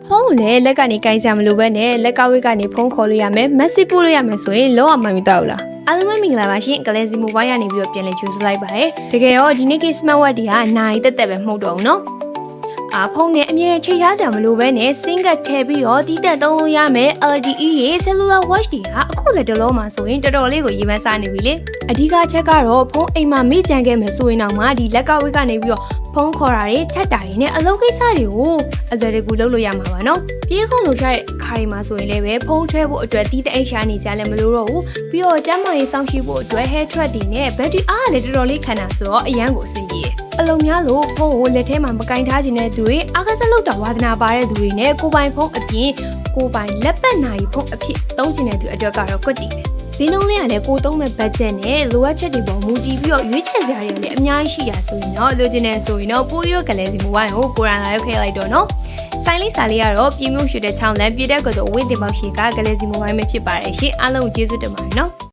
ဖုန်းကိုလည်းလက်ကနေကိုင်ဆရာမလိုပဲနဲ့လက်ကဝိတ်ကနေဖုန်းခေါ်လို့ရမယ်မက်ဆေ့ပို့လို့ရမယ်ဆိုရင်လုံးဝမှန်မတော့ဘူးလားအားလုံးပဲမင်္ဂလာပါရှင်ကလေးစီမိုဘိုင်းကနေပြီးတော့ပြန်လည်ကြိုဆိုလိုက်ပါတယ်တကယ်တော့ဒီနေ့ case smart watch တွေကနိုင်တက်တက်ပဲမှုတ်တော့ဘူးနော်ဖုန်းနဲ့အမြဲချိန်ရစရာမလိုပဲနဲ့ SIM ကထည့်ပြီးတော့တီးတက်သုံးလို့ရမယ် LTE ရဲ့ cellular watch တွေကအခုလက်တလုံးမှာဆိုရင်တော်တော်လေးကိုရေးပန်းစားနေပြီလေအဓိကချက်ကတော့ဖုန်းအိမ်မှာမေ့ကြံခဲ့မယ်ဆိုရင်တော့မှဒီလက်ကဝိတ်ကနေပြီးတော့ဖုန်းခေါ်တာတွေချက်တာတွေနဲ့အလုပ်ကိစ္စတွေကိုအစတကူလုပ်လို့ရမှာပါနော်ပြေးခုံလို့ရတဲ့အခါတွေမှာဆိုရင်လည်းပဲဖုန်းထဲဖို့အတွက်တီးတဲ့အိတ်ရှာနေကြလည်းမလို့တော့ဘူးပြီးတော့ကျန်းမာရေးစောင့်ရှောက်ဖို့အတွက် hair track တွေနဲ့ battery အားလည်းတော်တော်လေးခံတာဆိုတော့အရန်ကိုအဆင်ပြေတယ်အလုံးများလို့ဖုန်းကိုလက်ထဲမှာမကင်ထားခြင်းတဲ့သူတွေအားကစားလုပ်တာဝါသနာပါတဲ့သူတွေနဲ့ကိုပိုင်ဖုန်းအပြင်ကိုပိုင်လက်ပတ်နိုင်ဖုန်းအဖြစ်သုံးခြင်းတဲ့သူအတွက်ကတော့ကွက်တီပဲဈေးနှုန်းလေးကလည်းကိုသုံးမဲ့ဘတ်ဂျက်နဲ့လိုအပ်ချက်တွေပေါ်မူတည်ပြီးတော့ရွေးချယ်စရာတွေလည်းအများကြီးရှိရဆိုရင်တော့လိုချင်တဲ့ဆိုရင်တော့ပိုးရိုးကလေးစီမိုဘိုင်းကိုကိုရန်လာရောက်ခဲ့လိုက်တော့နော်ဆိုင်လေးစာလေးကတော့ပြင်းမှုရွှေတဲ့ချောင်းလမ်းပြည့်တဲ့ကတော့ဝင်းတင်ပေါက်ရှိကကလေးစီမိုဘိုင်းပဲဖြစ်ပါတယ်ရှင်အားလုံးကျေးဇူးတင်ပါတယ်နော်